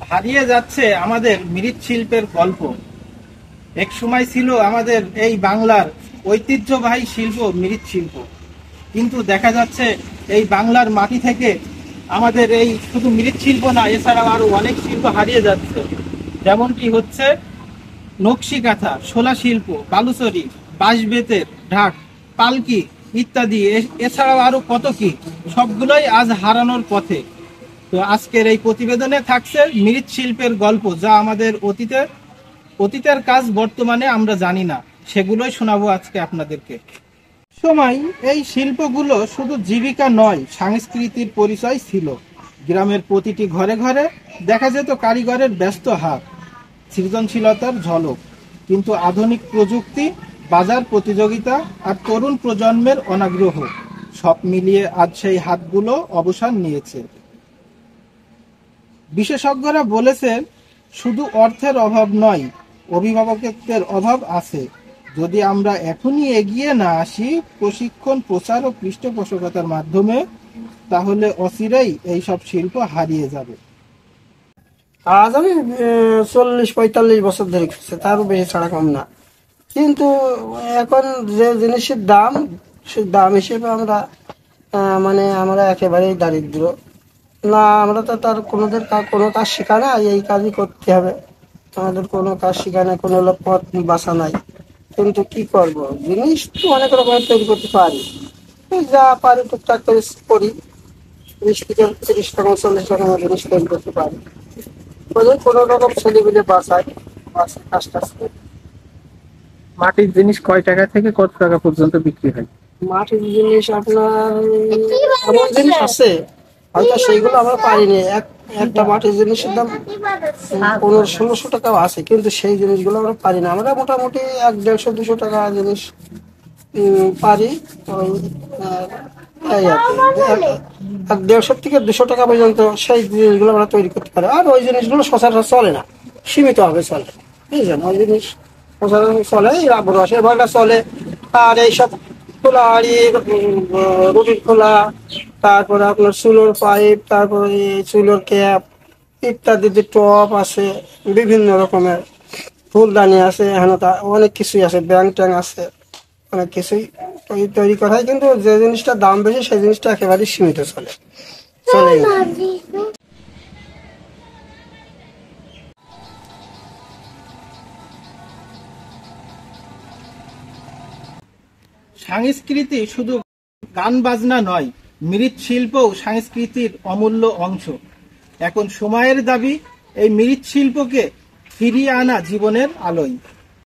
হারিয়ে যাচ্ছে আমাদের মৃৎশিল্পের গল্প। এক সময় ছিল আমাদের এই বাংলার ঐতিহ্যবাহী শিল্প মৃৎশিল্প, কিন্তু দেখা যাচ্ছে এই বাংলার মাটি থেকে আমাদের এই শুধু মৃৎশিল্প না, এছাড়াও আরো অনেক শিল্প হারিয়ে যাচ্ছে। যেমনটি হচ্ছে নকশি কাঁথা, শোলা শিল্প, বালুচরি, বাঁশ বেতের ঢাক, পালকি ইত্যাদি। এছাড়াও আরো কত কি, সবগুলোই আজ হারানোর পথে। তো আজকের এই প্রতিবেদনে থাকছে মৃৎশিল্পের গল্প, যা আমাদের অতীতের কাজ বর্তমানে আমরা জানি না, সেগুলোই শোনাবো আজকে আপনাদেরকে। সময় এই শিল্পগুলো শুধু জীবিকা নয়, সংস্কৃতির পরিচয় ছিল। গ্রামের প্রতিটি ঘরে ঘরে দেখা যেত কারিগরের ব্যস্ত হাত, সৃজনশীলতার ঝলক। কিন্তু আধুনিক প্রযুক্তি, বাজার প্রতিযোগিতা আর তরুণ প্রজন্মের অনাগ্রহ, সব মিলিয়ে আজ সেই হাতগুলো অবসান নিয়েছে। বিশেষজ্ঞরা বলেছেন, শুধু অর্থের অভাব নয়, অভিভাবকত্বের অভাব আছে। যদি আমরা এখনই এগিয়ে না আসি প্রশিক্ষণ, প্রচার ও পৃষ্ঠপোষকতার মাধ্যমে, তাহলে অচিরেই এইসব শিল্প হারিয়ে যাবে। আজ আমি 40-45 বছর ধরে করছি, তারও বেশি ছাড়া কম না। কিন্তু এখন যে জিনিসের দাম, সেই দাম হিসেবে আমরা মানে আমরা একেবারেই দারিদ্র না। আমরা তো তার কোনো কাজ শেখা না, এই কাজই করতে হবে। আমাদের কোনো কাজ শেখা নাই, কোনো পথ বাসা নাই। কিন্তু কি করব, জিনিস তো অনেক রকমের তৈরি করতে পারি, যা পারি টুকটাক করে করি। 20 থেকে 30 রকম 40 রকমের জিনিস তৈরি করতে পারি। ওদের কোনো রকম ছেলে মিলে বাসায় কাজ টাজ করি। মাটির জিনিস কয় টাকা থেকে কত টাকা পর্যন্ত বিক্রি হয়? মাটির জিনিস আপনার এমন জিনিস আছে, হয়তো সেইগুলো আমরা পারিনি। একটা মাটির জিনিসের দাম 1500-1600 টাকাও আছে, কিন্তু সেই জিনিসগুলো আমরা পারি না। আমরা মোটামুটি 100-150-200 টাকা জিনিস পারি। ওই এই আর কি 150 থেকে 200 টাকা পর্যন্ত সেই জিনিসগুলো আমরা তৈরি করতে পারি। আর ওই জিনিসগুলো সচরাচর চলে না, সীমিত ভাবে চলে, বুঝলেন? ওই জিনিস সচরাচর চলে, এই রাবার রসের ভাগটা চলে। আর এইসব খোলা হাড়ি, রুটির খোলা, তারপরে আপনার চুলোর পাইপ, তারপরে চুলোর ক্যাপ ইত্যাদি, যে টপ আছে, বিভিন্ন রকমের ফুলদানি আছে, এখানে অনেক কিছুই আছে, ব্যাং ট্যাং আছে, অনেক কিছুই তৈরি করা হয়। কিন্তু যে জিনিসটার দাম বেশি সেই জিনিসটা একেবারেই সীমিত চলে না। সংস্কৃতি শুধু গান বাজনা নয়, মৃৎশিল্পও সংস্কৃতির অমূল্য অংশ। এখন সময়ের দাবি এই মৃৎশিল্পকে ফিরিয়ে আনা জীবনের আলোয়।